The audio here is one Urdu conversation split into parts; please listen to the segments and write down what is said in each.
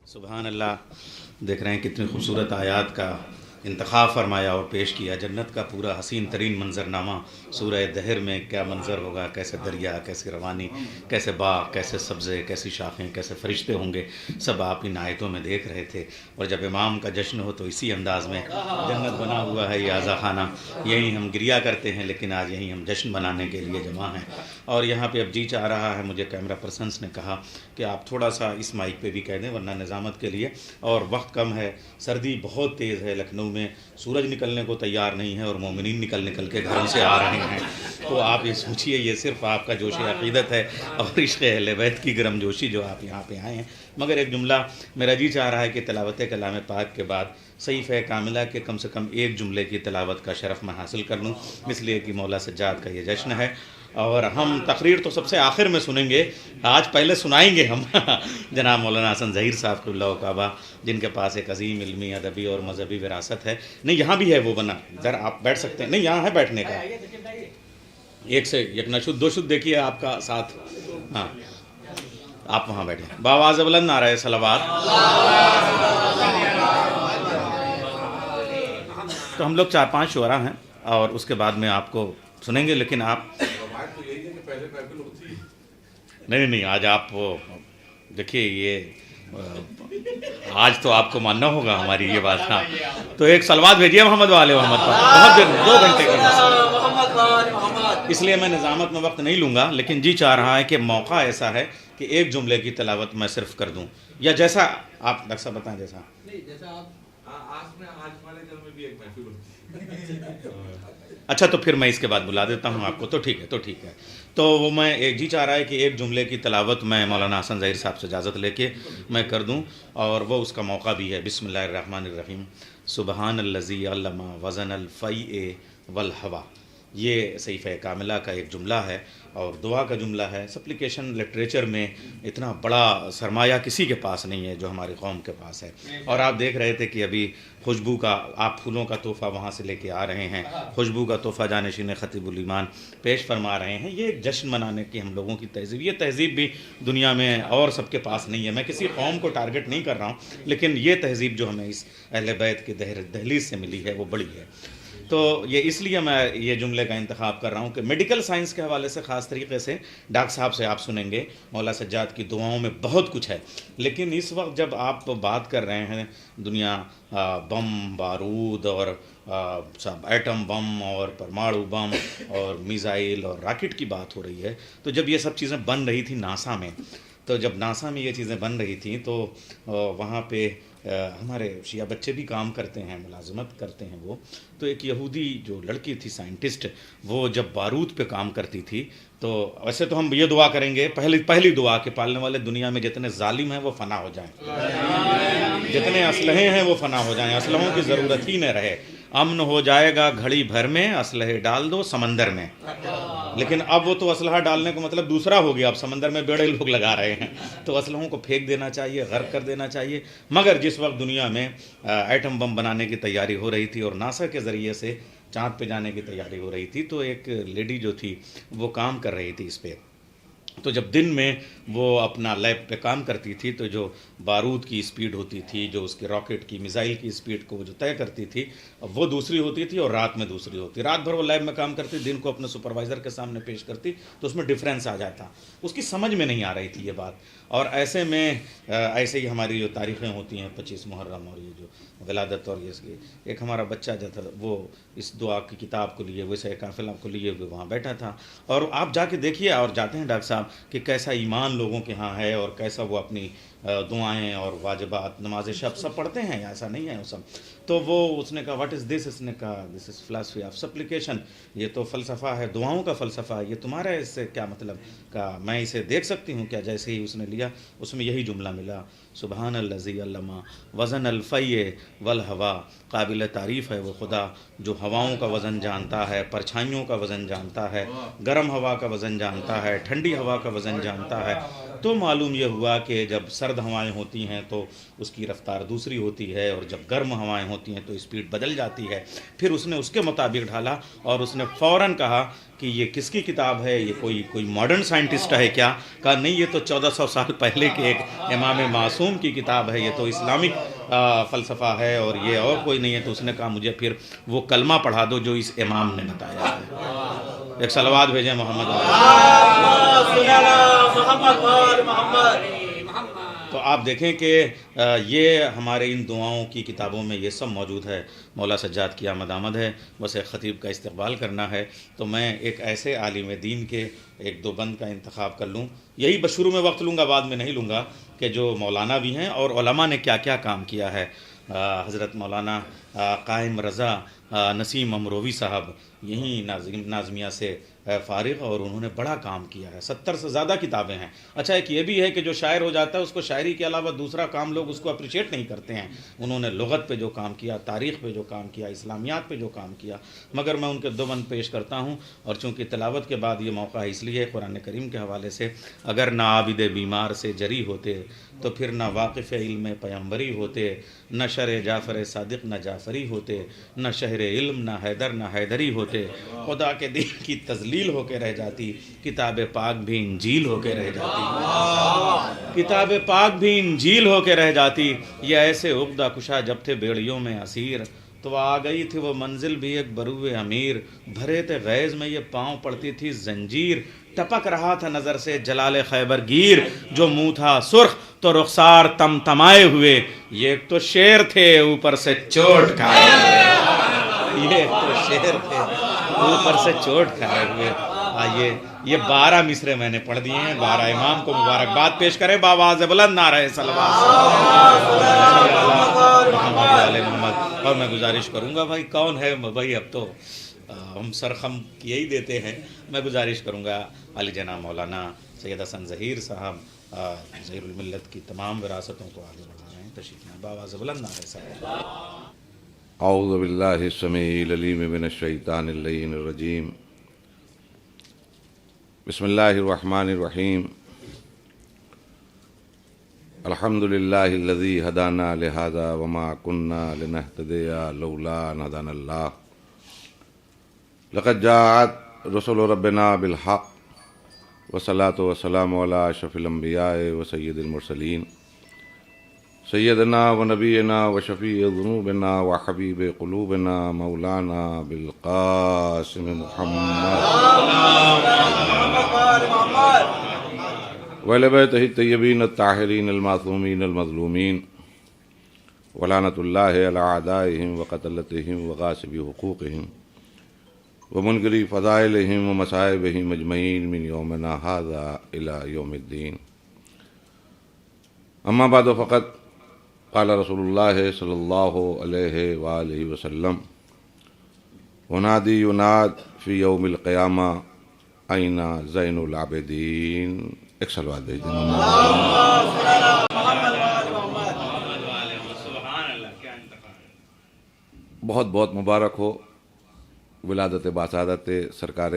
سبحان اللہ. دیکھ رہے ہیں کتنی خوبصورت آیات کا انتخاب فرمایا اور پیش کیا. جنت کا پورا حسین ترین منظرنامہ سورہ دہر میں کیا منظر ہوگا، کیسے دریا، کیسے روانی، کیسے باغ، کیسے سبزے، کیسی شاخیں، کیسے فرشتے ہوں گے، سب آپ ان آیتوں میں دیکھ رہے تھے. اور جب امام کا جشن ہو تو اسی انداز میں جنت بنا ہوا ہے یہ اعضا خانہ. یہیں ہم گریا کرتے ہیں لیکن آج یہیں ہم جشن منانے کے لیے جمع ہیں. اور یہاں پہ اب جی چاہ رہا ہے، مجھے کیمرہ پرسنس نے کہا کہ آپ تھوڑا سا اس مائک پہ بھی کہہ دیں ورنہ نظامت کے لیے، اور وقت کم ہے، سردی بہت تیز ہے، لکھنؤ میں سورج نکلنے کو تیار نہیں ہے اور مومنین نکل کے گھروں سے آ رہے ہیں. تو آپ یہ سوچئے یہ صرف آپ کا جوش عقیدت ہے اور عشق اہل بیت کی گرم جوشی جو آپ یہاں پہ آئے ہیں. مگر ایک جملہ میرا جی چاہ رہا ہے کہ تلاوت کلام پاک کے بعد صحیفہ کاملہ کے کم سے کم ایک جملے کی تلاوت کا شرف میں حاصل کر لوں، اس لیے کہ مولا سجاد کا یہ جشن ہے. اور ہم تقریر تو سب سے آخر میں سنیں گے، آج پہلے سنائیں گے ہم جناب مولانا حسن ظہیر صاحب قبلہ و کعبہ، جن کے پاس ایک عظیم علمی، ادبی اور مذہبی وراثت ہے. نہیں یہاں بھی ہے وہ بنا، ادھر آپ بیٹھ سکتے ہیں. نہیں یہاں ہے بیٹھنے کا، ایک سے یک نشد دو شد دیکھیے آپ کا ساتھ. ہاں آپ وہاں بیٹھیں. باواز بلند نعرہ صلوات. تو ہم لوگ 4-5 شعراء ہیں اور اس کے بعد میں آپ کو سنیں گے، لیکن آپ نہیں آج آپ دیکھیے یہ آج تو آپ کو ماننا ہوگا ہماری یہ بات. ہاں تو ایک سلوات بھیجیے محمد والے محمد پر. بہت دن 2 گھنٹے کی، اس لیے میں نظامت میں وقت نہیں لوں گا، لیکن جی چاہ رہا ہے کہ موقع ایسا ہے کہ ایک جملے کی تلاوت میں صرف کر دوں، یا جیسا آپ ڈاکٹر صاحب بتائیں. اچھا تو پھر میں اس کے بعد بلا دیتا ہوں آپ کو. تو ٹھیک ہے. تو وہ میں ایک جی چاہ رہا ہے کہ ایک جملے کی تلاوت میں مولانا حسن ظہیر صاحب سے اجازت لے کے میں کر دوں، اور وہ اس کا موقع بھی ہے. بسم اللہ الرحمن الرحیم. سبحان الذی علم وزن الفیء والہوا. یہ صحیفہ کاملہ کا ایک جملہ ہے اور دعا کا جملہ ہے. سپلیکیشن لٹریچر میں اتنا بڑا سرمایہ کسی کے پاس نہیں ہے جو ہماری قوم کے پاس ہے. اور آپ دیکھ رہے تھے کہ ابھی خوشبو کا آپ پھولوں کا تحفہ وہاں سے لے کے آ رہے ہیں، خوشبو کا تحفہ جانشین خطیب الایمان پیش فرما رہے ہیں. یہ ایک جشن منانے کی ہم لوگوں کی تہذیب، یہ تہذیب بھی دنیا میں اور سب کے پاس نہیں ہے. میں کسی قوم کو ٹارگٹ نہیں کر رہا ہوں، لیکن یہ تہذیب جو ہمیں اس اہل بیت کے دہلیز سے ملی ہے وہ بڑی ہے. تو یہ اس لیے میں یہ جملے کا انتخاب کر رہا ہوں کہ میڈیکل سائنس کے حوالے سے خاص طریقے سے ڈاکٹر صاحب سے آپ سنیں گے. مولا سجاد کی دعاؤں میں بہت کچھ ہے، لیکن اس وقت جب آپ بات کر رہے ہیں دنیا بم، بارود اور سب ایٹم بم اور پرماڑو بم اور میزائل اور راکٹ کی بات ہو رہی ہے، تو جب یہ سب چیزیں بن رہی تھیں ناسا میں، تو جب ناسا میں یہ چیزیں بن رہی تھیں تو وہاں پہ ہمارے شیعہ بچے بھی کام کرتے ہیں، ملازمت کرتے ہیں وہ. تو ایک یہودی جو لڑکی تھی سائنٹسٹ، وہ جب بارود پہ کام کرتی تھی تو ویسے تو ہم یہ دعا کریں گے، پہلی دعا کہ پالنے والے دنیا میں جتنے ظالم ہیں وہ فنا ہو جائیں، جتنے اسلحے ہیں وہ فنا ہو جائیں، اسلحوں کی ضرورت ہی نہ رہے. امن ہو جائے گا گھڑی بھر میں، اسلحے ڈال دو سمندر میں. لیکن اب وہ تو اسلحہ ڈالنے کا مطلب دوسرا ہو گیا، اب سمندر میں بیڑے لوگ لگا رہے ہیں. تو اسلحوں کو پھینک دینا چاہیے، غرق کر دینا چاہیے. مگر جس وقت دنیا میں ایٹم بم بنانے کی تیاری ہو رہی تھی اور ناسا کے ذریعے سے چاند پہ جانے کی تیاری ہو رہی تھی، تو ایک لیڈی جو تھی وہ کام کر رہی تھی اس پہ. تو جب دن میں وہ اپنا لیب پہ کام کرتی تھی تو جو بارود کی اسپیڈ ہوتی تھی، جو اس کے راکٹ کی میزائل کی اسپیڈ کو جو طے کرتی تھی وہ دوسری ہوتی تھی اور رات میں دوسری ہوتی. رات بھر وہ لیب میں کام کرتی، دن کو اپنے سپروائزر کے سامنے پیش کرتی، تو اس میں ڈفرینس آ جاتا. اس کی سمجھ میں نہیں آ رہی تھی یہ بات. اور ایسے میں ایسے ہی ہماری جو تاریخیں ہوتی ہیں 25 محرم اور یہ جو ولادت اور یہ ایک ہمارا بچہ جو تھا وہ اس دعا کی کتاب کو لیے ویسے قافلہ کو لیے ہوئے وہاں بیٹھا تھا. اور آپ جا کے دیکھیے، اور جاتے ہیں ڈاکٹر صاحب، کہ کیسا ایمان لوگوں کے ہاں ہے اور کیسا وہ اپنی دعائیں اور واجبات نماز شب سب پڑھتے ہیں، ایسا نہیں ہے وہ سب. تو وہ اس نے کہا واٹ از دس، اس نے کہا دس از فلاسفی آف سپلیکیشن. یہ تو فلسفہ ہے، دعاؤں کا فلسفہ. یہ تمہارا اس سے کیا مطلب؟ کہا میں اسے دیکھ سکتی ہوں کیا؟ جیسے ہی اس نے لیا اس میں یہی جملہ ملا، سبحان الذی علم وزن الفیء والہوا. قابل تعریف ہے وہ خدا جو ہواؤں کا وزن جانتا ہے، پرچھائیوں کا وزن جانتا ہے، گرم ہوا کا وزن جانتا ہے، ٹھنڈی ہوا کا وزن جانتا ہے. تو معلوم یہ ہوا کہ جب سرد ہوائیں ہوتی ہیں تو اس کی رفتار دوسری ہوتی ہے، اور جب گرم ہوائیں ہوتی ہیں تو اسپیڈ بدل جاتی ہے. پھر اس نے اس کے مطابق ڈھالا اور اس نے فوراً کہا کہ یہ کس کی کتاب ہے، یہ کوئی ماڈرن سائنٹسٹ ہے کیا؟ کہا نہیں، یہ تو 1400 سال پہلے کے ایک امام معصوم علوم کی کتاب ہے، یہ تو اسلامک فلسفہ ہے اور یہ اور کوئی نہیں ہے. تو اس نے کہا مجھے پھر وہ کلمہ پڑھا دو جو اس امام نے بتایا ہے. ایک صلوات بھیجیں محمد. تو آپ دیکھیں کہ یہ ہمارے ان دعاؤں کی کتابوں میں یہ سب موجود ہے. مولا سجاد کی آمد آمد ہے، بس ایک خطیب کا استقبال کرنا ہے. تو میں ایک ایسے عالم دین کے ایک دو بند کا انتخاب کر لوں، یہی بس شروع میں وقت لوں گا، بعد میں نہیں لوں گا، کہ جو مولانا بھی ہیں اور علماء نے کیا کیا کام کیا ہے. حضرت مولانا قائم رضا نسیم امروی صاحب یہیں ناظمیہ سے فارغ، اور انہوں نے بڑا کام کیا ہے. 70 سے زیادہ کتابیں ہیں. اچھا ایک یہ بھی ہے کہ جو شاعر ہو جاتا ہے اس کو شاعری کے علاوہ دوسرا کام لوگ اس کو اپریشیٹ نہیں کرتے ہیں. انہوں نے لغت پہ جو کام کیا، تاریخ پہ جو کام کیا، اسلامیات پہ جو کام کیا. مگر میں ان کے دو بند پیش کرتا ہوں، اور چونکہ تلاوت کے بعد یہ موقع ہے اس لیے قرآن کریم کے حوالے سے. اگر نہ عابد بیمار سے جری ہوتے تو پھر نہ واقف علم پیمبری ہوتے، نہ شرع جعفر صادق نہ جعفری ہوتے، نہ شہر علم نہ حیدر نہ حیدری ہوتے. خدا کے دین کی تذلیل ہو کے رہ جاتی، کتاب پاک بھی انجیل ہو کے رہ جاتی. کتاب پاک بھی انجیل ہو کے رہ جاتی. یہ ایسے عقدہ کشا جب تھے بیڑیوں میں اسیر، تو آ گئی تھی وہ منزل بھی ایک بروئے امیر. بھرے تھے غیظ میں یہ پاؤں پڑتی تھی زنجیر، ٹپک رہا تھا نظر سے جلال خیبر گیر. جو منہ تھا سرخ تو رخسار تم تمائے ہوئے، یہ ایک تو شیر تھے اوپر سے چوٹ کھائے ہوئے. یہ ایک تو شیر تھے اوپر سے چوٹ کھائے ہوئے. یہ 12 مصرے میں نے پڑھ دیے ہیں. 12 امام کو مبارکباد پیش کریں بآواز بلند نعرہ صلوات. اور میں گزارش کروں گا، بھائی کون ہے بھائی، اب تو ہم سرخم یہی دیتے ہیں. میں گزارش کروں گا علی جناب مولانا سید حسن ظہیر صاحب ظہیر الملت کی تمام وراثتوں کو آگے بڑھا رہے ہیں. تشریف لائیں بآواز بلند نعرہ صلوات. اعوذ باللہ السمیع العلیم من الشیطان اللعین الرجیم. بسم اللہ الرحمن الرحیم. الحمد للہ الذی ہدانا لہذا وما کنا لنہتدی لولا ان ہدانا اللہ. لقد جاءت رسل ربنا بالحق والصلاة والسلام علی اشرف الانبیاء وسید المرسلین سیدنا و نبینا و شفیع ذنوبنا و حبیب قلوبنا مولانا بالقاسم محمد وعلی بیتہ الطیبین الطاہرین المعصومین المظلومین ولعنۃ اللہ علی اعدائہم وقتلتہم وغاصبی حقوقہم ومنکری فضائلہم ومصائبہم اجمعین من یومنا ھذا الی یوم الدین. اما بعد فقط قال رسول اللہ صلی اللہ علیہ وآلہ وسلم ونادی یناد فی یوم القیامہ این زین العابدین. ایک صلوات بھیج دیں. بہت بہت مبارک ہو ولادت باسعادت سرکار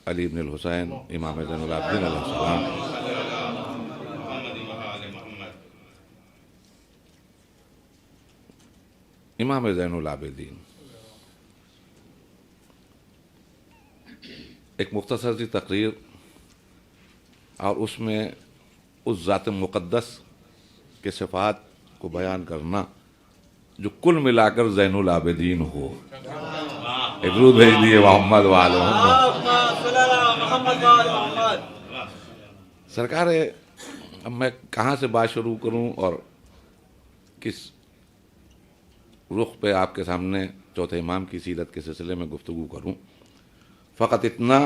علی بن الحسین امام زین العابدین علیہ السلام. امام زین العابدین ایک مختصر سی تقریر، اور اس میں اس ذات مقدس کے صفات کو بیان کرنا جو کل ملا کر زین العابدین ہو. ایک درود بھیج دیے محمد والے سرکار. اب میں کہاں سے بات شروع کروں اور کس رخ پہ آپ کے سامنے چوتھے امام کی سیرت کے سلسلے میں گفتگو کروں. فقط اتنا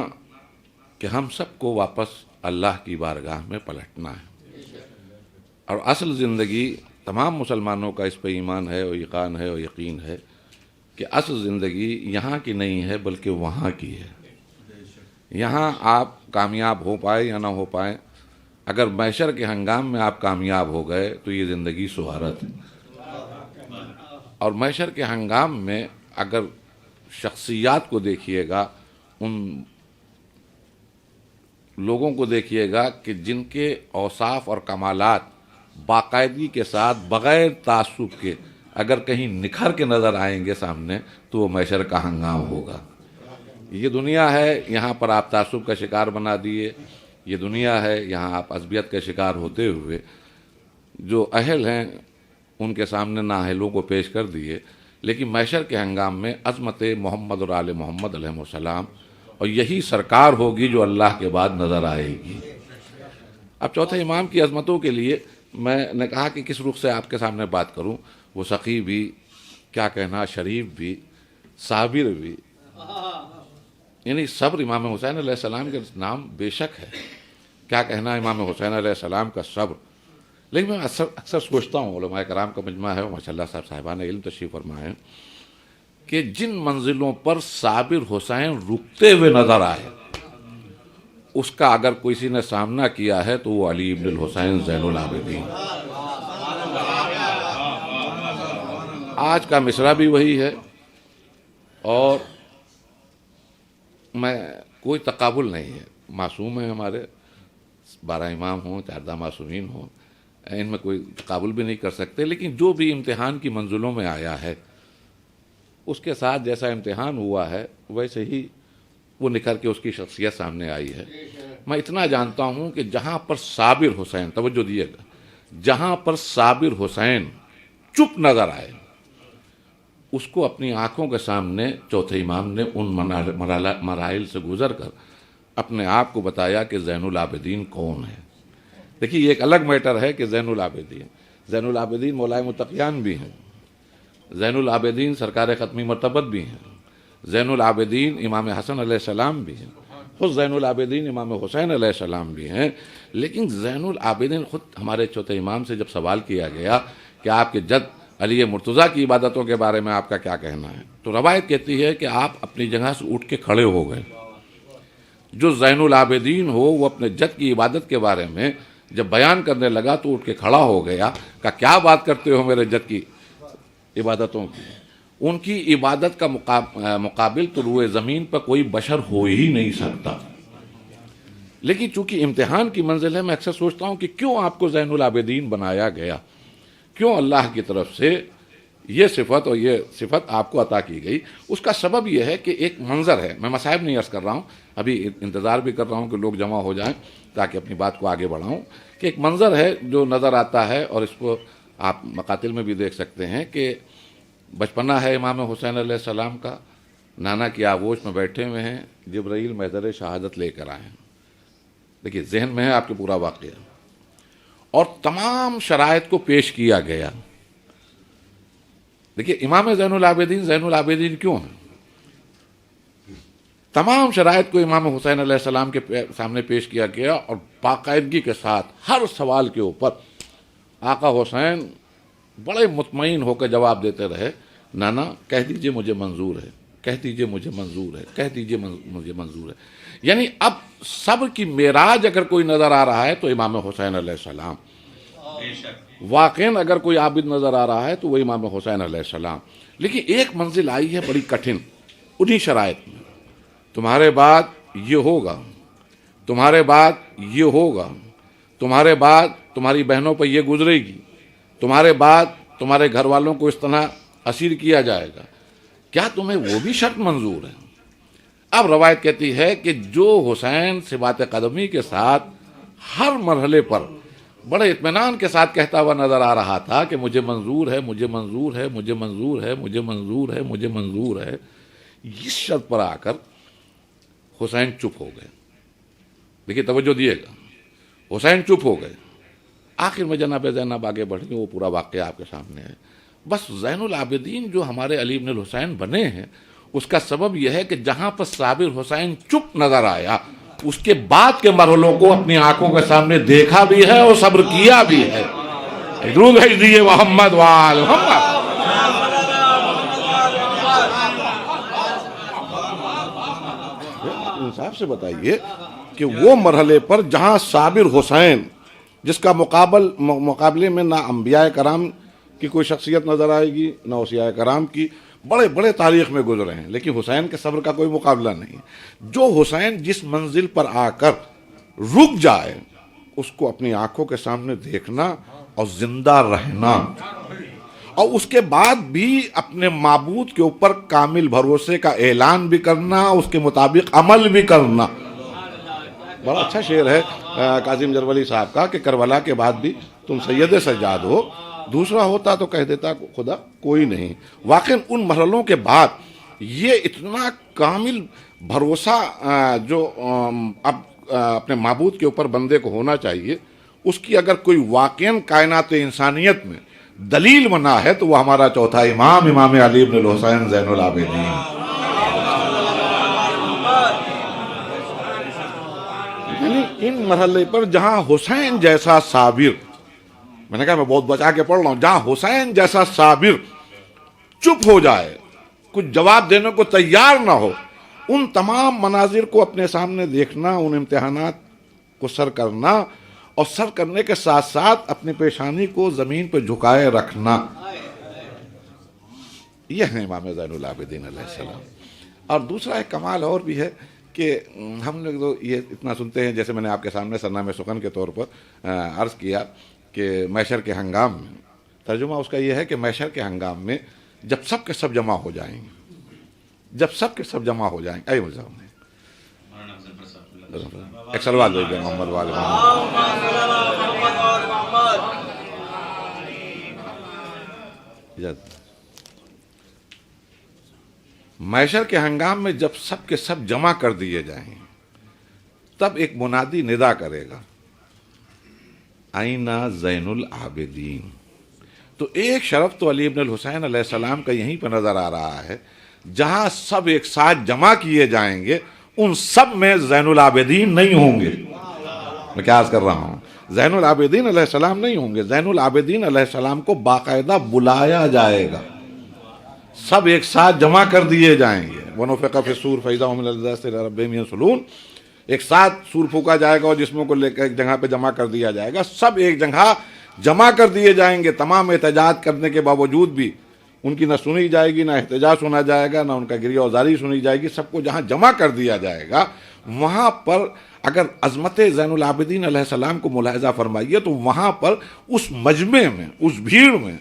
کہ ہم سب کو واپس اللہ کی بارگاہ میں پلٹنا ہے، اور اصل زندگی تمام مسلمانوں کا اس پہ ایمان ہے اور یقین ہے اور یقین ہے کہ اصل زندگی یہاں کی نہیں ہے بلکہ وہاں کی ہے. یہاں آپ کامیاب ہو پائے یا نہ ہو پائے، اگر محشر کے ہنگام میں آپ کامیاب ہو گئے تو یہ زندگی سہارت ہے. اور محشر کے ہنگام میں اگر شخصیات کو دیکھیے گا، ان لوگوں کو دیکھیے گا کہ جن کے اوصاف اور کمالات باقاعدگی کے ساتھ بغیر تعصب کے اگر کہیں نکھر کے نظر آئیں گے سامنے تو وہ محشر کا ہنگام ہوگا. یہ دنیا ہے، یہاں پر آپ تعصب کا شکار بنا دیے. یہ دنیا ہے، یہاں آپ عصبیت کا شکار ہوتے ہوئے جو اہل ہیں ان کے سامنے نااہلوں کو پیش کر دیے، لیکن محشر کے ہنگام میں عظمت محمد اور آل محمد علیہ السلام، اور یہی سرکار ہوگی جو اللہ کے بعد نظر آئے گی۔ اب چوتھے امام کی عظمتوں کے لیے میں نے کہا کہ کس رخ سے آپ کے سامنے بات کروں۔ وہ سخی بھی، کیا کہنا، شریف بھی، صابر بھی، یعنی صبر امام حسین علیہ السلام کے نام بے شک ہے، کیا کہنا امام حسین علیہ السلام کا صبر۔ لیکن میں اکثر سوچتا ہوں، علماء کرام کا مجمع ہے، ماشاء اللہ صاحبان علم تشریف فرما ہے، کہ جن منزلوں پر صابر حسین رکتے ہوئے نظر آئے، اس کا اگر کسی نے سامنا کیا ہے تو وہ علی بن الحسین زین العابدین۔ آج کا مصرع بھی وہی ہے، اور میں کوئی تقابل نہیں ہے، معصوم ہیں ہمارے 12 امام ہوں، 14 معصومین ہوں، ان میں کوئی تقابل بھی نہیں کر سکتے، لیکن جو بھی امتحان کی منزلوں میں آیا ہے اس کے ساتھ جیسا امتحان ہوا ہے ویسے ہی وہ نکھر کے اس کی شخصیت سامنے آئی ہے۔ میں اتنا جانتا ہوں کہ جہاں پر صابر حسین، توجہ دیے گا، جہاں پر صابر حسین چپ نظر آئے، اس کو اپنی آنکھوں کے سامنے چوتھے امام نے ان مراحل سے گزر کر اپنے آپ کو بتایا کہ زین العابدین کون ہے۔ دیکھیے یہ ایک الگ میٹر ہے کہ زین العابدین مولائے متقیان بھی ہیں، زین العابدین سرکار ختمی مرتبت بھی ہیں، زین العابدین امام حسن علیہ السلام بھی ہیں، خود زین العابدین امام حسین علیہ السلام بھی ہیں۔ لیکن زین العابدین خود ہمارے چوتھے امام سے جب سوال کیا گیا کہ آپ کے جد علی مرتضیٰ کی عبادتوں کے بارے میں آپ کا کیا کہنا ہے، تو روایت کہتی ہے کہ آپ اپنی جگہ سے اٹھ کے کھڑے ہو گئے۔ جو زین العابدین ہو وہ اپنے جد کی عبادت کے بارے میں جب بیان کرنے لگا تو اٹھ کے کھڑا ہو گیا، کہا کیا بات کرتے ہو میرے جد کی عبادتوں کی، ان کی عبادت کا مقابل تو روئے زمین پر کوئی بشر ہو ہی نہیں سکتا۔ لیکن چونکہ امتحان کی منزل ہے، میں اکثر سوچتا ہوں کہ کیوں آپ کو زین العابدین بنایا گیا، کیوں اللہ کی طرف سے یہ صفت اور یہ صفت آپ کو عطا کی گئی۔ اس کا سبب یہ ہے کہ ایک منظر ہے، میں مصائب نہیں عرض کر رہا ہوں، ابھی انتظار بھی کر رہا ہوں کہ لوگ جمع ہو جائیں تاکہ اپنی بات کو آگے بڑھاؤں، کہ ایک منظر ہے جو نظر آتا ہے، اور اس کو آپ مقاتل میں بھی دیکھ سکتے ہیں کہ بچپنا ہے امام حسین علیہ السلام کا، نانا کی آغوش میں بیٹھے ہوئے ہیں، جبرائیل محضر شہادت لے کر آئے ہیں۔ دیکھیے ذہن میں ہے آپ کے پورا واقعہ، اور تمام شرائط کو پیش کیا گیا۔ دیکھیے امام زین العابدین کیوں ہیں؟ تمام شرائط کو امام حسین علیہ السلام کے سامنے پیش کیا گیا، اور باقاعدگی کے ساتھ ہر سوال کے اوپر آقا حسین بڑے مطمئن ہو کر جواب دیتے رہے، نانا کہہ دیجئے مجھے منظور ہے، کہہ دیجئے مجھے منظور ہے، کہہ دیجئے مجھے منظور ہے۔ یعنی اب صبر کی معراج اگر کوئی نظر آ رہا ہے تو امام حسین علیہ السلام، واقعاً اگر کوئی عابد نظر آ رہا ہے تو وہ امام حسین علیہ السلام۔ لیکن ایک منزل آئی ہے بڑی کٹھن انہی شرائط میں، تمہارے بعد یہ ہوگا، تمہارے بعد یہ ہوگا، تمہارے بعد تمہاری بہنوں پر یہ گزرے گی، تمہارے بعد تمہارے گھر والوں کو اس طرح اسیر کیا جائے گا، کیا تمہیں وہ بھی شرط منظور ہے؟ اب روایت کہتی ہے کہ جو حسین ثبات قدمی کے ساتھ ہر مرحلے پر بڑے اطمینان کے ساتھ کہتا ہوا نظر آ رہا تھا کہ مجھے منظور ہے، مجھے منظور ہے، مجھے منظور ہے، مجھے منظور ہے، مجھے منظور ہے، اس شرط پر آ کر حسین چپ ہو گئے۔ دیکھیے توجہ دیے گا، حسین چپ ہو گئے۔ آخر میں جناب زینب آگے بڑھی، وہ پورا واقعہ آپ کے سامنے ہے۔ بس زین العابدین جو ہمارے علی بن الحسین بنے ہیں، اس کا سبب یہ ہے کہ جہاں پر صابر حسین چپ نظر آیا، اس کے بعد کے مرحلوں کو اپنی آنکھوں کے سامنے دیکھا بھی ہے اور صبر کیا بھی ہے۔ درود بھیج دیجیے محمد وآل محمد۔ انصاف سے بتائیے کہ وہ مرحلے پر جہاں صابر حسین، جس کا مقابلے میں نہ انبیاء کرام کی کوئی شخصیت نظر آئے گی، نہ اوصیاء کرام کی، بڑے بڑے تاریخ میں گزرے ہیں، لیکن حسین کے صبر کا کوئی مقابلہ نہیں۔ جو حسین جس منزل پر آ کر رک جائے، اس کو اپنی آنکھوں کے سامنے دیکھنا اور زندہ رہنا، اور اس کے بعد بھی اپنے معبود کے اوپر کامل بھروسے کا اعلان بھی کرنا، اس کے مطابق عمل بھی کرنا۔ بڑا اچھا شعر ہے کاظم جرولی صاحب کا کہ کربلا کے بعد بھی تم سید سجاد ہو، دوسرا ہوتا تو کہہ دیتا خدا کوئی نہیں۔ واقعی ان مرحلوں کے بعد یہ اتنا کامل بھروسہ جو اب اپنے معبود کے اوپر بندے کو ہونا چاہیے، اس کی اگر کوئی واقعاً کائنات انسانیت میں دلیل بنا ہے تو وہ ہمارا چوتھا امام، امام علی بن الحسین زین العابدین۔ یعنی ان مرحلے پر جہاں حسین جیسا صابر، میں نے کہا میں بہت بچا کے پڑھ رہا ہوں، جہاں حسین جیسا صابر چپ ہو جائے، کچھ جواب دینے کو تیار نہ ہو، ان تمام مناظر کو اپنے سامنے دیکھنا، ان امتحانات کو سر کرنا، اور سر کرنے کے ساتھ ساتھ اپنی پیشانی کو زمین پہ جھکائے رکھنا، یہ ہے امام زین العابدین علیہ السلام۔ اور دوسرا ایک کمال اور بھی ہے کہ ہم لوگ تو یہ اتنا سنتے ہیں، جیسے میں نے آپ کے سامنے سرنامہ سخن کے طور پر عرض کیا کہ محشر کے ہنگام میں، ترجمہ اس کا یہ ہے کہ محشر کے ہنگام میں جب سب کے سب جمع ہو جائیں گے، جب سب کے سب جمع ہو جائیں گے، ایک سلوات بھیج محمد والے محشر کے ہنگام میں جب سب کے سب جمع کر دیے جائیں گے، تب ایک منادی ندا کرے گا، آئینہ زین العابدین۔ تو ایک شرف تو علی بن الحسین علیہ السلام کا یہیں پہ نظر آ رہا ہے، جہاں سب ایک ساتھ جمع کیے جائیں گے ان سب میں زین العابدین نہیں ہوں گے۔ میں کیا عرض کر رہا ہوں، زین العابدین علیہ السلام نہیں ہوں گے، زین العابدین علیہ السلام کو باقاعدہ بلایا جائے گا، سب ایک ساتھ جمع کر دیے جائیں گے۔ وَنُفِخَ فِي الصُّورِ فَإِذَا هُمْ مِنَ الْأَجْدَاثِ إِلَىٰ رَبِّهِمْ يَنسِلُونَ، ایک ساتھ سور پھونکا جائے گا اور جسموں کو لے کر ایک جگہ پہ جمع کر دیا جائے گا، سب ایک جگہ جمع کر دیے جائیں گے۔ تمام احتجاج کرنے کے باوجود بھی ان کی نہ سنی جائے گی، نہ احتجاج سنا جائے گا، نہ ان کا گریہ وزاری سنی جائے گی، سب کو جہاں جمع کر دیا جائے گا، وہاں پر اگر عظمت زین العابدین علیہ السلام کو ملاحظہ فرمائیے تو وہاں پر اس مجمع میں، اس بھیڑ میں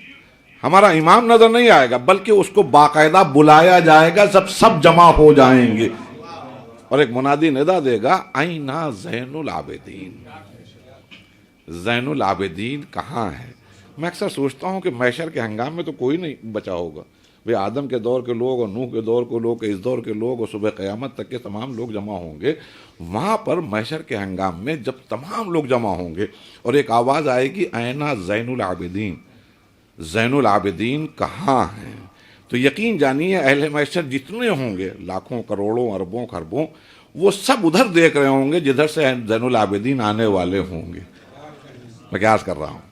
ہمارا امام نظر نہیں آئے گا، بلکہ اس کو باقاعدہ بلایا جائے گا جب سب جمع ہو جائیں گے، اور ایک منادی ندا دے گا، آئینہ زین العابدین، زین العابدین کہاں ہے؟ میں اکثر سوچتا ہوں کہ محشر کے ہنگام میں تو کوئی نہیں بچا ہوگا، وہ آدم کے دور کے لوگ اور نوح کے دور کے لوگ، اس دور کے لوگ، اور صبح قیامت تک کے تمام لوگ جمع ہوں گے۔ وہاں پر محشر کے ہنگام میں جب تمام لوگ جمع ہوں گے اور ایک آواز آئے گی، آئینہ زین العابدین، زین العابدین کہاں ہیں؟ تو یقین جانیے اہل محشر جتنے ہوں گے، لاکھوں کروڑوں اربوں خربوں، وہ سب ادھر دیکھ رہے ہوں گے جدھر سے زین العابدین آنے والے ہوں گے۔ میں کیا عرض کر رہا ہوں،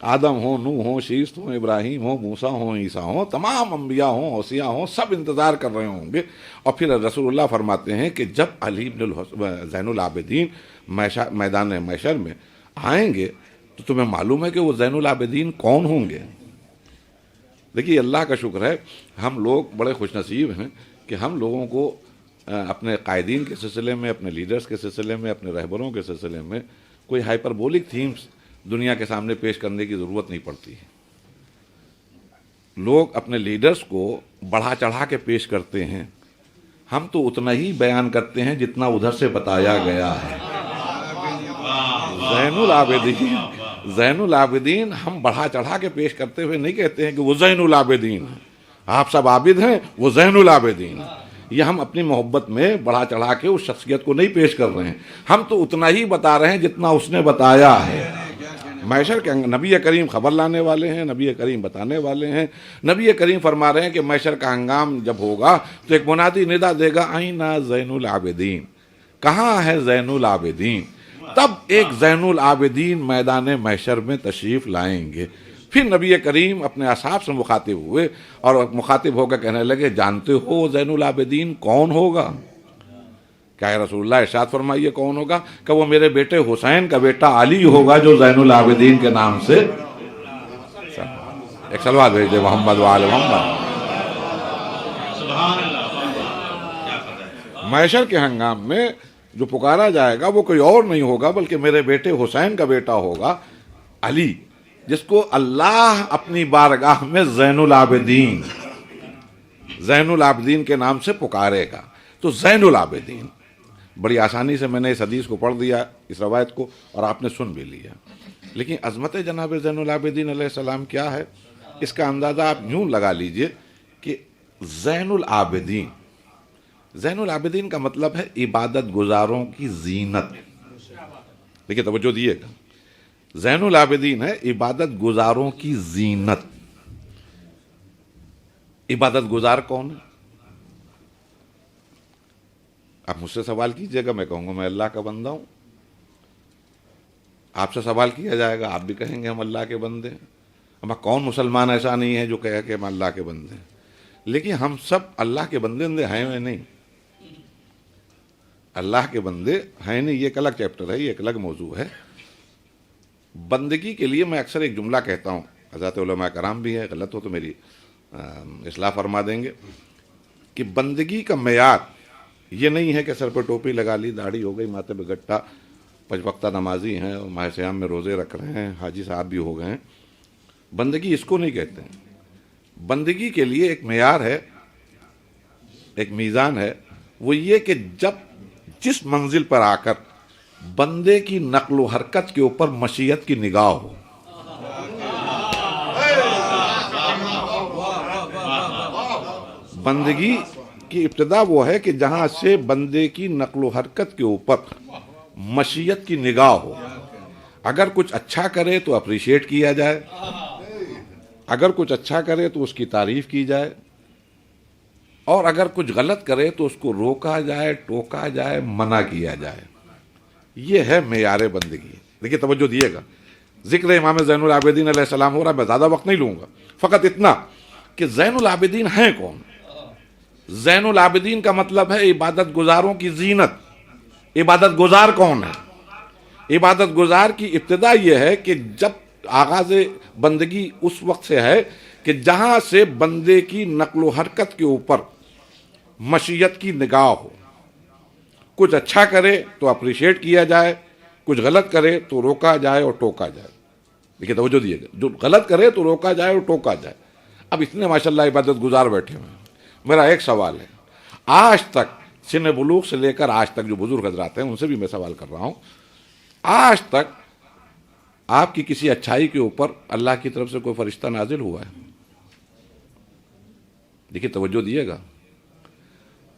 آدم ہوں، نوح ہوں، شیس ہوں، ابراہیم ہوں، موسیٰ ہوں، عیسیٰ ہوں، تمام انبیاء ہوں، اوصیاء ہوں، سب انتظار کر رہے ہوں گے۔ اور پھر رسول اللہ فرماتے ہیں کہ جب علی بن زین العابدین میدان محشر میں آئیں گے تو تمہیں معلوم ہے کہ وہ زین العابدین کون ہوں گے؟ دیکھیے اللہ کا شکر ہے، ہم لوگ بڑے خوش نصیب ہیں کہ ہم لوگوں کو اپنے قائدین کے سلسلے میں، اپنے لیڈرز کے سلسلے میں، اپنے رہبروں کے سلسلے میں کوئی ہائپربولک تھیمز دنیا کے سامنے پیش کرنے کی ضرورت نہیں پڑتی ہے۔ لوگ اپنے لیڈرز کو بڑھا چڑھا کے پیش کرتے ہیں، ہم تو اتنا ہی بیان کرتے ہیں جتنا ادھر سے بتایا گیا ہے۔ زین العابدین ہم بڑھا چڑھا کے پیش کرتے ہوئے نہیں کہتے ہیں کہ وہ زین العابدین ہیں، آپ سب عابد ہیں، وہ زین العابدین ہیں۔ یہ ہم اپنی محبت میں بڑھا چڑھا کے اس شخصیت کو نہیں پیش کر رہے ہیں، ہم تو اتنا ہی بتا رہے ہیں جتنا اس نے بتایا ہے۔ محشر کے نبی کریم خبر لانے والے ہیں، نبی کریم بتانے والے ہیں، نبی کریم فرما رہے ہیں کہ محشر کا ہنگام جب ہوگا تو ایک منادی ندا دے گا، آئینہ زین العابدین، کہاں ہے زین العابدین؟ تب ایک زین العابدین میدان محشر میں تشریف لائیں گے۔ پھر نبی کریم اپنے اصحاب سے مخاطب ہوئے اور مخاطب ہو کر کہنے لگے، جانتے ہو زین العابدین کون ہوگا؟ کیا رسول اللہ ارشاد فرمائیے کون ہوگا؟ کہ وہ میرے بیٹے حسین کا بیٹا علی ہوگا جو زین العابدین کے نام سے، ایک سلوات بھیج دے محمد وآل محمد۔ محشر کے ہنگام میں جو پکارا جائے گا وہ کوئی اور نہیں ہوگا بلکہ میرے بیٹے حسین کا بیٹا ہوگا علی، جس کو اللہ اپنی بارگاہ میں زین العابدین، زین العابدین کے نام سے پکارے گا۔ تو زین العابدین، بڑی آسانی سے میں نے اس حدیث کو پڑھ دیا، اس روایت کو، اور آپ نے سن بھی لیا۔ لیکن عظمت جناب زین العابدین علیہ السلام کیا ہے، اس کا اندازہ آپ یوں لگا لیجئے کہ زین العابدین، زین العابدین کا مطلب ہے عبادت گزاروں کی زینت. دیکھیے توجہ دیے گا، زین العابدین ہے عبادت گزاروں کی زینت. عبادت گزار کون ہے؟ آپ مجھ سے سوال کیجئے گا، میں کہوں گا میں اللہ کا بندہ ہوں. آپ سے سوال کیا جائے گا، آپ بھی کہیں گے ہم اللہ کے بندے ہیں. اما کون مسلمان ایسا نہیں ہے جو کہے کہ ہم اللہ کے بندے ہیں؟ لیکن ہم سب اللہ کے بندے ہیں یا نہیں؟ اللہ کے بندے ہیں نہیں، یہ ایک الگ چیپٹر ہے، یہ ایک الگ موضوع ہے. بندگی کے لیے میں اکثر ایک جملہ کہتا ہوں، حضرات علماء کرام بھی ہے، غلط ہو تو میری اصلاح فرما دیں گے، کہ بندگی کا معیار یہ نہیں ہے کہ سر پہ ٹوپی لگا لی، داڑھی ہو گئی، ماتھے پہ گٹا، 5 وقتہ نمازی ہیں اور ماہ صیام میں روزے رکھ رہے ہیں، حاجی صاحب بھی ہو گئے ہیں. بندگی اس کو نہیں کہتے ہیں. بندگی کے لیے ایک معیار ہے، ایک میزان ہے، وہ یہ کہ جب جس منزل پر آ کر بندے کی نقل و حرکت کے اوپر مشیت کی نگاہ ہو. بندگی کی ابتدا وہ ہے کہ جہاں سے بندے کی نقل و حرکت کے اوپر مشیت کی نگاہ ہو. اگر کچھ اچھا کرے تو اپریشیٹ کیا جائے، اگر کچھ اچھا کرے تو اس کی تعریف کی جائے، اور اگر کچھ غلط کرے تو اس کو روکا جائے، ٹوکا جائے، منع کیا جائے. یہ ہے معیار بندگی. دیکھیے توجہ دیے گا، ذکر امام زین العابدین علیہ السلام ہو رہا، میں زیادہ وقت نہیں لوں گا، فقط اتنا کہ زین العابدین ہیں کون؟ زین العابدین کا مطلب ہے عبادت گزاروں کی زینت. عبادت گزار کون ہے؟ عبادت گزار کی ابتدا یہ ہے کہ جب آغاز بندگی اس وقت سے ہے کہ جہاں سے بندے کی نقل و حرکت کے اوپر مشیت کی نگاہ ہو. کچھ اچھا کرے تو اپریشیٹ کیا جائے، کچھ غلط کرے تو روکا جائے اور ٹوکا جائے. دیکھیے توجہ دیے گا، جو غلط کرے تو روکا جائے اور ٹوکا جائے. اب اتنے ماشاءاللہ عبادت گزار بیٹھے ہوئے ہیں. میرا ایک سوال ہے، آج تک سن بلوغ سے لے کر آج تک جو بزرگ حضرات ہیں ان سے بھی میں سوال کر رہا ہوں، آج تک آپ کی کسی اچھائی کے اوپر اللہ کی طرف سے کوئی فرشتہ نازل ہوا ہے؟ دیکھیے توجہ دیے گا،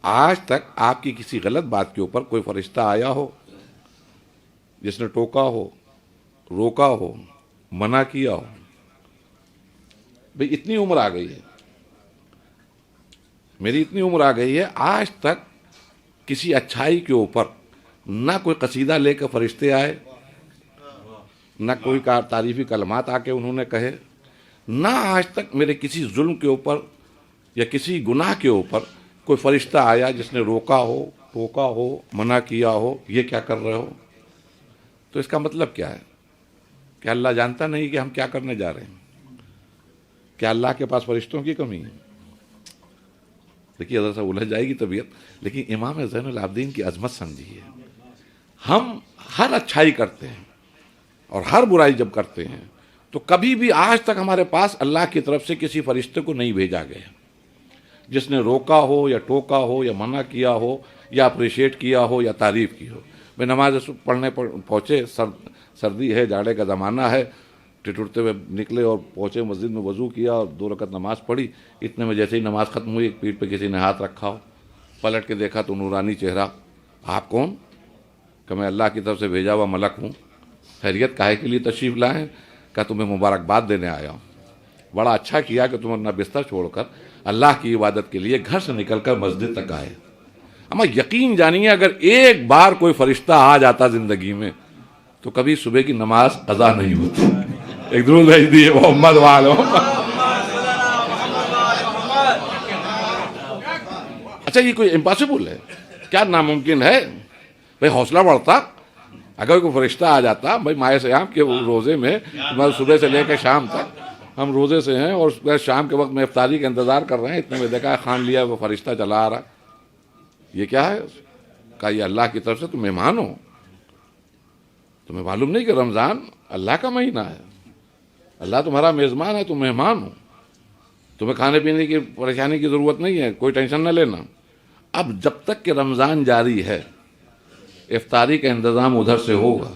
آج تک آپ کی کسی غلط بات کے اوپر کوئی فرشتہ آیا ہو جس نے ٹوکا ہو، روکا ہو، منع کیا ہو؟ بھئی اتنی عمر آ گئی ہے، میری اتنی عمر آ گئی ہے، آج تک کسی اچھائی کے اوپر نہ کوئی قصیدہ لے کے فرشتے آئے، نہ کوئی تعریفی کلمات آ کے انہوں نے کہے، نہ آج تک میرے کسی ظلم کے اوپر یا کسی گناہ کے اوپر کوئی فرشتہ آیا جس نے روکا ہو، ٹوکا ہو، منع کیا ہو، یہ کیا کر رہے ہو. تو اس کا مطلب کیا ہے؟ کہ اللہ جانتا نہیں کہ ہم کیا کرنے جا رہے ہیں؟ کیا اللہ کے پاس فرشتوں کی کمی ہے؟ دیکھیے ذرا سا الجھ جائے گی طبیعت، لیکن امام زین العابدین کی عظمت سمجھیے. ہم ہر اچھائی کرتے ہیں اور ہر برائی جب کرتے ہیں تو کبھی بھی آج تک ہمارے پاس اللہ کی طرف سے کسی فرشتے کو نہیں بھیجا گیا جس نے روکا ہو یا ٹوکا ہو یا منع کیا ہو یا اپریشیٹ کیا ہو یا تعریف کی ہو. میں نماز پڑھنے پہنچے، سردی ہے، جاڑے کا زمانہ ہے، ٹٹرتے ہوئے نکلے اور پہنچے مسجد میں، وضو کیا اور 2 رکعت نماز پڑھی. اتنے میں جیسے ہی نماز ختم ہوئی، ایک پیٹھ پہ کسی نے ہاتھ رکھا ہو، پلٹ کے دیکھا تو نورانی چہرہ. آپ کون؟ کہ میں اللہ کی طرف سے بھیجا ہوا ملک ہوں. خیریت کاہے کے لیے تشریف لائے؟ کہ تمہیں مبارکباد دینے آیا ہوں. بڑا اچھا کیا کہ تم اپنا بستر چھوڑ کر اللہ کی عبادت کے لیے گھر سے نکل کر مسجد تک آئے. اما یقین جانیے اگر ایک بار کوئی فرشتہ آ جاتا زندگی میں تو کبھی صبح کی نماز قضا نہیں ہوتی. ایک درود بھیج دیے محمد والو. اچھا یہ کوئی امپاسبل ہے کیا؟ ناممکن ہے. بھئی حوصلہ بڑھتا اگر کوئی فرشتہ آ جاتا. بھئی ماہ صیام کے روزے میں صبح سے لے کے شام تک ہم روزے سے ہیں اور شام کے وقت میں افطاری کا انتظار کر رہے ہیں، اتنے میں دیکھا خان لیا وہ فرشتہ چلا آ رہا. یہ کیا ہے؟ کہا یہ اللہ کی طرف سے تم مہمان ہو. تمہیں معلوم نہیں کہ رمضان اللہ کا مہینہ ہے، اللہ تمہارا میزبان ہے، تم مہمان ہو. تمہیں کھانے پینے کی پریشانی کی ضرورت نہیں ہے، کوئی ٹینشن نہ لینا. اب جب تک کہ رمضان جاری ہے افطاری کا انتظام ادھر سے ہوگا،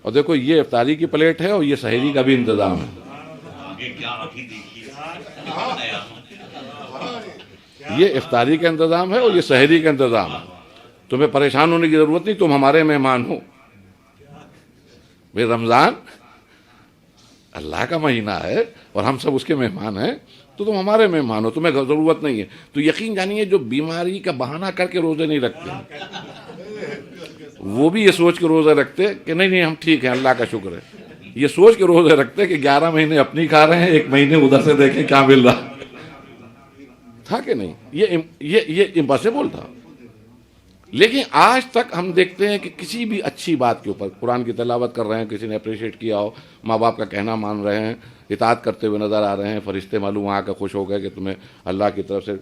اور دیکھو یہ افطاری کی پلیٹ ہے اور یہ سحری کا بھی انتظام ہے. یہ افطاری کا انتظام ہے اور یہ سحری کا انتظام ہے. تمہیں پریشان ہونے کی ضرورت نہیں, تم ہمارے مہمان ہو. بھائی رمضان اللہ کا مہینہ ہے اور ہم سب اس کے مہمان ہیں, تو تم ہمارے مہمان ہو, تمہیں ضرورت نہیں ہے. تو یقین جانیے جو بیماری کا بہانہ کر کے روزے نہیں رکھتے, وہ بھی یہ سوچ کے روزے رکھتے کہ نہیں ہم ٹھیک ہیں اللہ کا شکر ہے, یہ سوچ کے روزے رکھتے کہ 11 مہینے اپنی کھا رہے ہیں, 1 مہینے ادھر سے دیکھیں کیا مل رہا تھا کہ نہیں. یہ امپاسبل تھا. لیکن آج تک ہم دیکھتے ہیں کہ کسی بھی اچھی بات کے اوپر قرآن کی تلاوت کر رہے ہیں, کسی نے اپریشیٹ کیا ہو, ماں باپ کا کہنا مان رہے ہیں, اطاعت کرتے ہوئے نظر آ رہے ہیں, فرشتے معلوم آ کے خوش ہو گئے کہ تمہیں اللہ کی طرف سے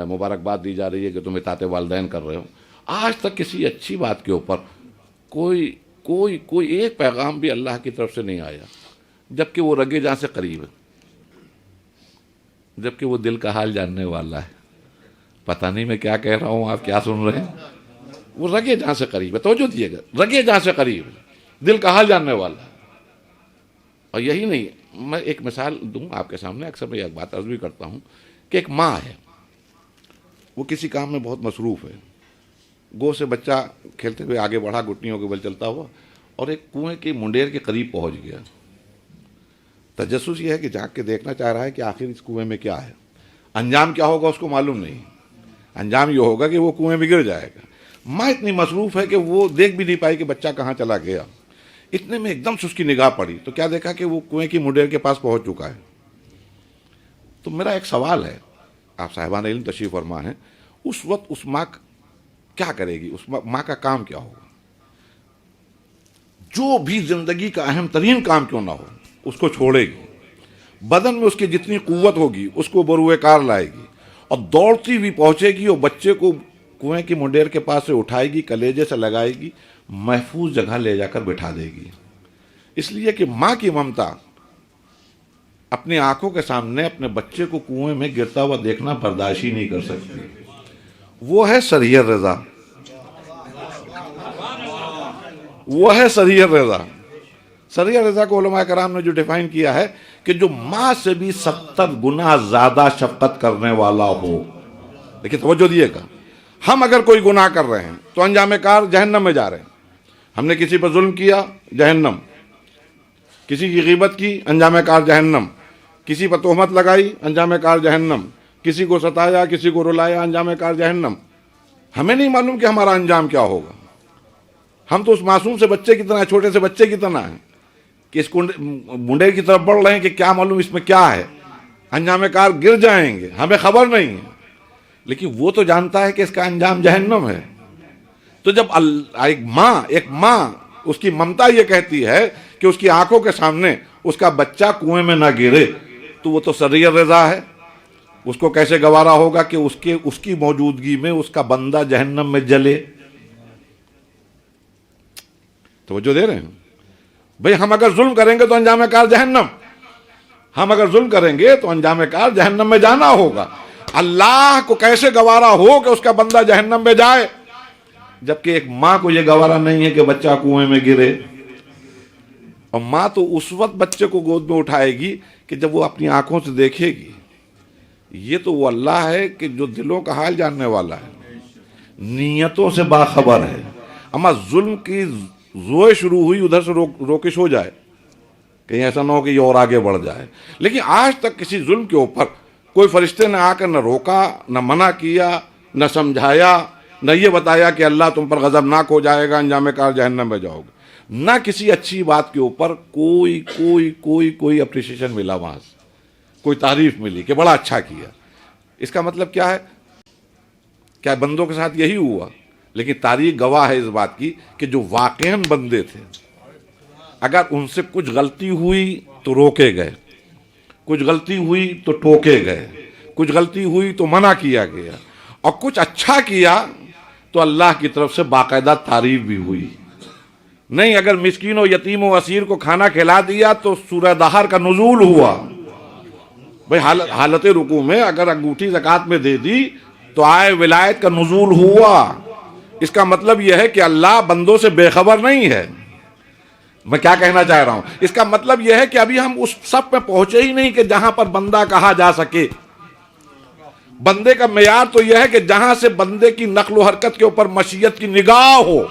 مبارکباد دی جا رہی ہے کہ تم اطاعت والدین کر رہے ہو. آج تک کسی اچھی بات کے اوپر کوئی ایک پیغام بھی اللہ کی طرف سے نہیں آیا, جبکہ وہ رگے جان سے قریب ہے, جبکہ وہ دل کا حال جاننے والا ہے. پتہ نہیں میں کیا کہہ رہا ہوں, آپ کیا سن رہے ہیں. وہ رگے جہاں سے قریب ہے, توجہ دیجیے گا, رگے جہاں سے قریب ہے, دل کا حال جاننے والا ہے. اور یہی نہیں, میں ایک مثال دوں آپ کے سامنے. اکثر میں ایک بات عرض بھی کرتا ہوں کہ ایک ماں ہے, وہ کسی کام میں بہت مصروف ہے, گو سے بچہ کھیلتے ہوئے آگے بڑھا گھٹنیوں کے بل چلتا ہوا اور ایک کنویں کی منڈیر کے قریب پہنچ گیا. تجسس یہ ہے کہ جھانک کے دیکھنا چاہ رہا ہے کہ آخر اس کنویں میں کیا ہے. انجام کیا ہوگا اس کو معلوم نہیں, انجام یہ ہوگا کہ وہ کنویں میں گر جائے گا. ماں اتنی مصروف ہے کہ وہ دیکھ بھی نہیں پائی کہ بچہ کہاں چلا گیا. اتنے میں ایک دم سے اس کی نگاہ پڑی تو کیا دیکھا کہ وہ کنویں کی منڈیر کے پاس پہنچ چکا ہے. تو میرا ایک سوال ہے, آپ صاحبان علم تشریف فرما ہیں, اس وقت اس ماں کیا کرے گی, اس ماں کا کام کیا ہوگا؟ جو بھی زندگی کا اہم ترین کام کیوں نہ ہو اس کو چھوڑے گی, بدن میں اس کی جتنی قوت ہوگی اس کو بروئے کار لائے گی اور دوڑتی ہوئی پہنچے گی اور بچے کو کنویں کی منڈیر کے پاس سے اٹھائے گی, کلیجے سے لگائے گی, محفوظ جگہ لے جا کر بٹھا دے گی. اس لیے کہ ماں کی ممتا اپنی آنکھوں کے سامنے اپنے بچے کو کنویں میں گرتا ہوا دیکھنا برداشت ہی نہیں کر سکتی. وہ ہے سریح رضا, وہ ہے سریح رضا. سریح رضا کو علماء کرام نے جو ڈیفائن کیا ہے کہ جو ماں سے بھی 70 گنا زیادہ شفقت کرنے والا ہو. لیکن توجہ دیے گا, ہم اگر کوئی گناہ کر رہے ہیں تو انجام کار جہنم میں جا رہے ہیں. ہم نے کسی پر ظلم کیا, جہنم. کسی کی غیبت کی, انجام کار جہنم. کسی پر تہمت لگائی, انجام کار جہنم. کسی کو ستایا, کسی کو رلایا, انجام کار جہنم. ہمیں نہیں معلوم کہ ہمارا انجام کیا ہوگا. ہم تو اس معصوم سے بچے کی طرح, چھوٹے سے بچے کی طرح ہیں کہ اس منڈے کی طرف بڑھ رہے ہیں کہ کیا معلوم اس میں کیا ہے, انجام کار گر جائیں گے, ہمیں خبر نہیں ہے. لیکن وہ تو جانتا ہے کہ اس کا انجام جہنم ہے. تو جب ایک ماں اس کی ممتا یہ کہتی ہے کہ اس کی آنکھوں کے سامنے اس کا بچہ کنویں میں نہ گرے, تو وہ تو سریح رضا ہے. اس کو کیسے گوارا ہوگا کہ اس کی موجودگی میں اس کا بندہ جہنم میں جلے. توجہ دے رہے ہیں بھئی, ہم اگر ظلم کریں گے تو انجام کار جہنم, ہم اگر ظلم کریں گے تو انجام کار جہنم میں جانا ہوگا. اللہ کو کیسے گوارا ہو کہ اس کا بندہ جہنم میں جائے, جبکہ ایک ماں کو یہ گوارا نہیں ہے کہ بچہ کنویں میں گرے. اور ماں تو اس وقت بچے کو گود میں اٹھائے گی کہ جب وہ اپنی آنکھوں سے دیکھے گی. یہ تو وہ اللہ ہے کہ جو دلوں کا حال جاننے والا ہے, نیتوں سے باخبر ہے. اما ظلم کی زوئے شروع ہوئی, ادھر سے روکش ہو جائے, کہیں ایسا نہ ہو کہ یہ اور آگے بڑھ جائے. لیکن آج تک کسی ظلم کے اوپر کوئی فرشتے نے آ کر نہ روکا, نہ منع کیا, نہ سمجھایا, نہ یہ بتایا کہ اللہ تم پر غضبناک ہو جائے گا, انجام کار جہنم میں جاؤ گے. نہ کسی اچھی بات کے اوپر کوئی اپریشیشن ملا, وہاں سے کوئی تعریف ملی کہ بڑا اچھا کیا. اس کا مطلب کیا ہے؟ کیا بندوں کے ساتھ یہی ہوا؟ لیکن تاریخ گواہ ہے اس بات کی کہ جو واقعاً بندے تھے, اگر ان سے کچھ غلطی ہوئی تو روکے گئے, کچھ غلطی ہوئی تو ٹوکے گئے, کچھ غلطی ہوئی تو منع کیا گیا, اور کچھ اچھا کیا تو اللہ کی طرف سے باقاعدہ تعریف بھی ہوئی. نہیں, اگر مسکین و یتیم و اسیر کو کھانا کھلا دیا تو سورہ دہر کا نزول ہوا. بھئی حالت رکوع میں اگر انگوٹھی زکوٰۃ میں دے دی تو آئے ولایت کا نزول ہوا. اس کا مطلب یہ ہے کہ اللہ بندوں سے بے خبر نہیں ہے. میں کیا کہنا چاہ رہا ہوں؟ اس کا مطلب یہ ہے کہ ابھی ہم اس سب پہ پہنچے ہی نہیں کہ جہاں پر بندہ کہا جا سکے. بندے کا معیار تو یہ ہے کہ جہاں سے بندے کی نقل و حرکت کے اوپر مشیت کی نگاہ ہو.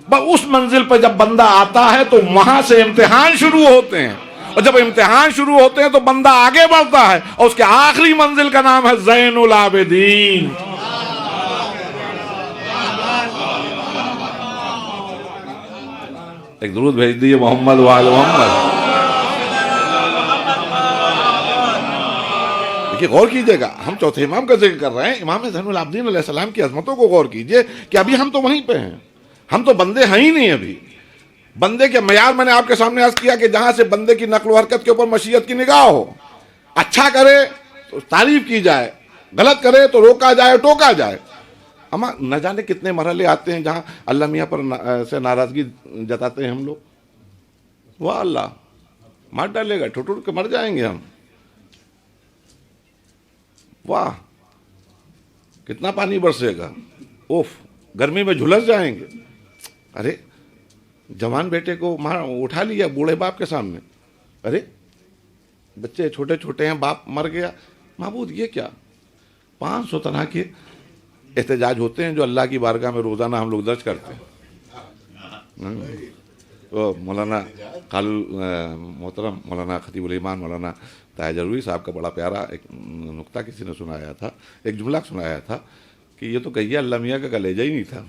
اس منزل پہ جب بندہ آتا ہے تو وہاں سے امتحان شروع ہوتے ہیں, اور جب امتحان شروع ہوتے ہیں تو بندہ آگے بڑھتا ہے, اور اس کے آخری منزل کا نام ہے زین العابدین. ایک درود بھیج دیجیے محمد وآل محمد. دیکھیے غور کیجئے گا, ہم چوتھے امام کا ذکر کر رہے ہیں, امام زین العابدین علیہ السلام کی عظمتوں کو غور کیجئے کہ ابھی ہم تو وہیں پہ ہیں, ہم تو بندے ہیں ہی نہیں. ابھی بندے کے معیار میں نے آپ کے سامنے عرض کیا کہ جہاں سے بندے کی نقل و حرکت کے اوپر مشیت کی نگاہ ہو. اچھا کرے تو تعریف کی جائے, غلط کرے تو روکا جائے, ٹوکا جائے. اما نہ جانے کتنے مرحلے آتے ہیں جہاں اللہ میاں پر سے ناراضگی جتاتے ہیں ہم لوگ. واہ اللہ مار ڈالے گا, ٹھٹر کے مر جائیں گے ہم. واہ کتنا پانی برسے گا, اوف گرمی میں جھلس جائیں گے. ارے جوان بیٹے کو اٹھا لیا بوڑھے باپ کے سامنے, ارے بچے چھوٹے چھوٹے ہیں, باپ مر گیا. معبود یہ کیا؟ 500 طرح کے احتجاج ہوتے ہیں جو اللہ کی بارگاہ میں روزانہ ہم لوگ درج کرتے ہیں. تو مولانا محترم مولانا خطیب الایمان مولانا طاہر جروری صاحب کا بڑا پیارا ایک نکتہ کسی نے سنایا تھا, ایک جملہ سنایا تھا کہ یہ تو کہیے اللہ میاں کا کلیجہ ہی نہیں تھا,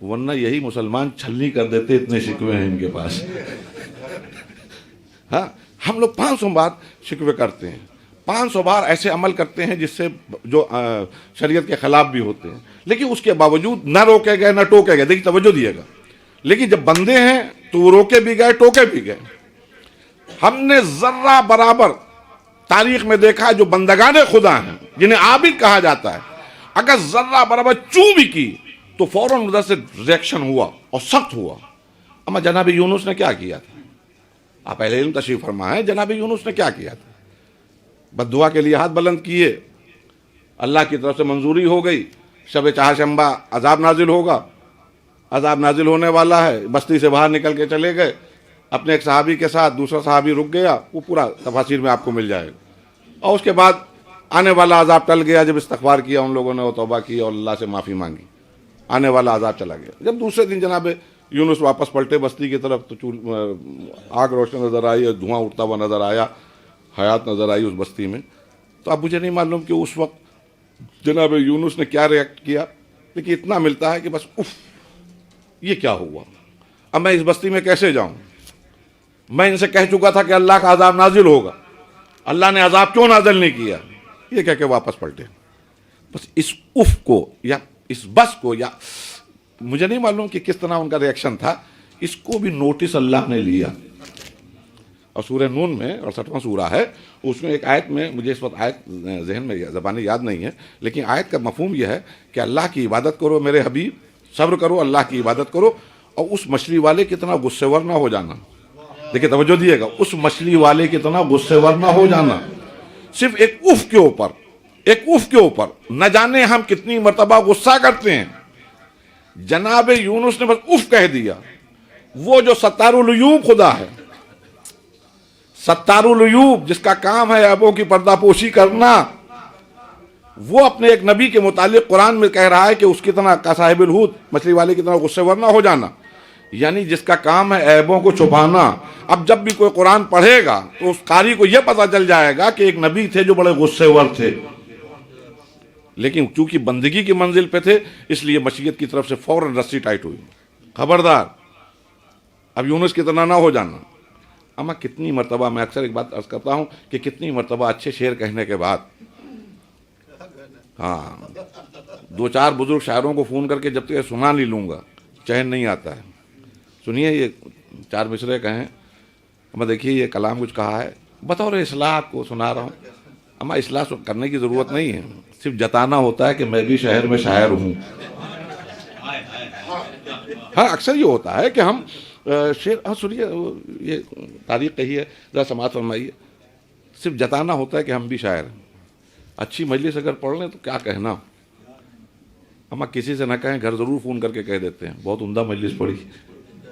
ورنہ یہی مسلمان چھلنی کر دیتے, اتنے شکوے ہیں ان کے پاس. ہاں ہم لوگ 500 بار شکوے کرتے ہیں, 500 بار ایسے عمل کرتے ہیں جس سے جو شریعت کے خلاف بھی ہوتے ہیں, لیکن اس کے باوجود نہ روکے گئے نہ ٹوکے گئے. دیکھیے توجہ دیے گا, لیکن جب بندے ہیں تو وہ روکے بھی گئے ٹوکے بھی گئے. ہم نے ذرہ برابر تاریخ میں دیکھا جو بندگان خدا ہیں جنہیں عابد کہا جاتا ہے, اگر ذرہ برابر چوں بھی کی تو فوراً ادھر سے ریئیکشن ہوا اور سخت ہوا. اما جناب یونس نے کیا کیا تھا؟ آپ اہل علم تشریف فرما ہے, جناب یونس نے کیا کیا تھا؟ بد دعا کے لیے ہاتھ بلند کیے, اللہ کی طرف سے منظوری ہو گئی, شب چہارشنبہ عذاب نازل ہوگا, عذاب نازل ہونے والا ہے, بستی سے باہر نکل کے چلے گئے اپنے ایک صحابی کے ساتھ, دوسرا صحابی رک گیا, وہ پورا تفاسیر میں آپ کو مل جائے گا. اور اس کے بعد آنے والا عذاب ٹل گیا جب استغفار کیا ان لوگوں نے, وہ توبہ کی اور اللہ سے معافی مانگی, آنے والا عذاب چلا گیا. جب دوسرے دن جناب یونس واپس پلٹے بستی کی طرف تو آگ روشن نظر آئی, دھواں اٹھتا ہوا نظر آیا, حیات نظر آئی اس بستی میں. تو اب مجھے نہیں معلوم کہ اس وقت جناب یونس نے کیا ریئیکٹ کیا, لیکن اتنا ملتا ہے کہ بس اف یہ کیا ہوا, اب میں اس بستی میں کیسے جاؤں؟ میں ان سے کہہ چکا تھا کہ اللہ کا عذاب نازل ہوگا, اللہ نے عذاب کیوں نازل نہیں کیا؟ یہ کہہ کے واپس پلٹے. بس اس اف کو یا اس بس کو, یا مجھے نہیں معلوم کہ کس طرح ان کا ریئیکشن تھا, اس کو بھی نوٹس اللہ نے لیا. اور سورہ نون میں 68واں سورہ ہے, اس میں ایک آیت میں, مجھے اس وقت آیت ذہن میں زبانی یاد نہیں ہے, لیکن آیت کا مفہوم یہ ہے کہ اللہ کی عبادت کرو میرے حبیب, صبر کرو, اللہ کی عبادت کرو, اور اس مچھلی والے کی طرح غصے ور نہ ہو جانا. دیکھیں توجہ دیے گا, اس مچھلی والے کی طرح غصے ور نہ ہو جانا. صرف ایک اف کے اوپر, ایک اف کے اوپر نہ جانے ہم کتنی مرتبہ غصہ کرتے ہیں. جناب یونس نے بس اف کہہ دیا. وہ جو ستار العیوب خدا ہے, ستار العیوب جس کا کام ہے عیبوں کی پردہ پوشی کرنا, وہ اپنے ایک نبی کے متعلق قرآن میں کہہ رہا ہے کہ اس کی طرح کا صاحب الحوت, مچھلی والے کی طرح غصے ور نہ ہو جانا, یعنی جس کا کام ہے عیبوں کو چھپانا. اب جب بھی کوئی قرآن پڑھے گا تو اس قاری کو یہ پتا چل جائے گا کہ ایک نبی تھے جو بڑے غصے ور تھے, لیکن چونکہ بندگی کی منزل پہ تھے اس لیے مشیت کی طرف سے فوراً رسی ٹائٹ ہوئی. خبردار اب یونس کی طرح نہ ہو جانا. اما کتنی مرتبہ, میں اکثر ایک بات عرض کرتا ہوں کہ کتنی مرتبہ اچھے شعر کہنے کے بعد, ہاں 2-4 بزرگ شاعروں کو فون کر کے جب تک سنا نہیں لوں گا چین نہیں آتا ہے. سنیے یہ 4 مصرے کہیں. اما دیکھیے یہ کلام کچھ کہا ہے, بطور اصلاح آپ کو سنا رہا ہوں. اما اصلاح کرنے کی ضرورت نہیں ہے, صرف جتانا ہوتا ہے کہ میں بھی شہر میں شاعر ہوں. ہاں اکثر یہ ہوتا ہے کہ ہم شعر, ہاں سنیے یہ تاریخ کہی ہے, ذرا سماعت فرمائیے. صرف جتانا ہوتا ہے کہ ہم بھی شاعر ہیں. اچھی مجلس اگر پڑھ لیں تو کیا کہنا, اما کسی سے نہ کہیں, گھر ضرور فون کر کے کہہ دیتے ہیں بہت عمدہ مجلس پڑھی.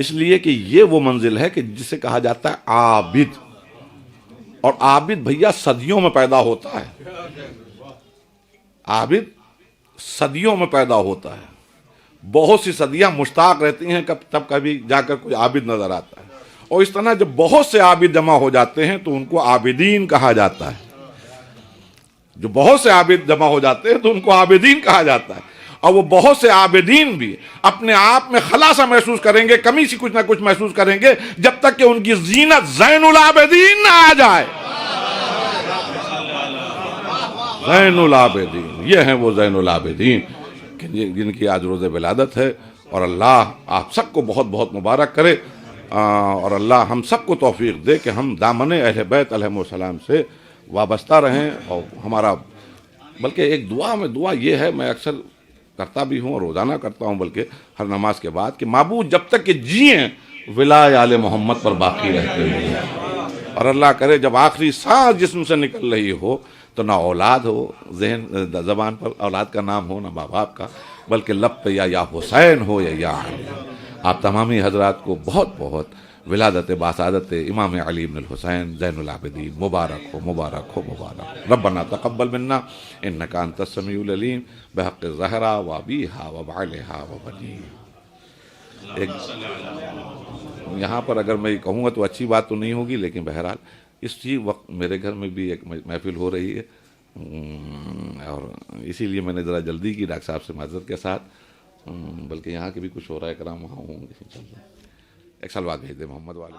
اس لیے کہ یہ وہ منزل ہے کہ جسے کہا جاتا ہے عابد، اور عابد بھیا صدیوں میں پیدا ہوتا ہے، عابد صدیوں میں پیدا ہوتا ہے، بہت سی صدیاں مشتاق رہتی ہیں تب کبھی جا کر کوئی عابد نظر آتا ہے، اور اس طرح جب بہت سے عابد جمع ہو جاتے ہیں تو ان کو عابدین کہا جاتا ہے، جو بہت سے عابد جمع ہو جاتے ہیں تو ان کو عابدین کہا جاتا ہے، اور وہ بہت سے عابدین بھی اپنے آپ میں خلا سا محسوس کریں گے، کمی سی کچھ نہ کچھ محسوس کریں گے، جب تک کہ ان کی زینت زین العابدین نہ آ جائے۔ زین العابدین، یہ ہیں وہ زین العابدین جن کی آج روز ولادت ہے، اور اللہ آپ سب کو بہت بہت مبارک کرے، اور اللہ ہم سب کو توفیق دے کہ ہم دامن اہل بیت علیہ السلام سے وابستہ رہیں، اور ہمارا بلکہ ایک دعا یہ ہے، میں اکثر کرتا بھی ہوں اور روزانہ کرتا ہوں بلکہ ہر نماز کے بعد، کہ معبود جب تک کہ جئیں ولائے آل محمد پر باقی رہتے ہوئے، اور اللہ کرے جب آخری سانس جسم سے نکل رہی ہو تو نہ اولاد ہو، ذہن زبان پر اولاد کا نام ہو، نہ ماں باپ کا، بلکہ لب پہ یا حسین ہو یا علی۔ آپ تمامی حضرات کو بہت بہت ولادت باسعادت امام علی بن الحسین زین العابدین مبارک ہو، مبارک ہو، مبارک۔ ربنا تقبل منا انک انت السمیع العلیم بحق الزہرا و ابیہا و بعلہا و بنیہا۔ ایک یہاں پر اگر میں کہوں گا تو اچھی بات تو نہیں ہوگی، لیکن بہرحال اسی وقت میرے گھر میں بھی ایک محفل ہو رہی ہے، اور اسی لیے میں نے ذرا جلدی کی ڈاکٹر صاحب سے معذرت کے ساتھ، بلکہ یہاں کے بھی کچھ ہو رہا ہے کرام، وہاں ہوں گے۔ ایک سال بعد بھیج دیں محمد والے۔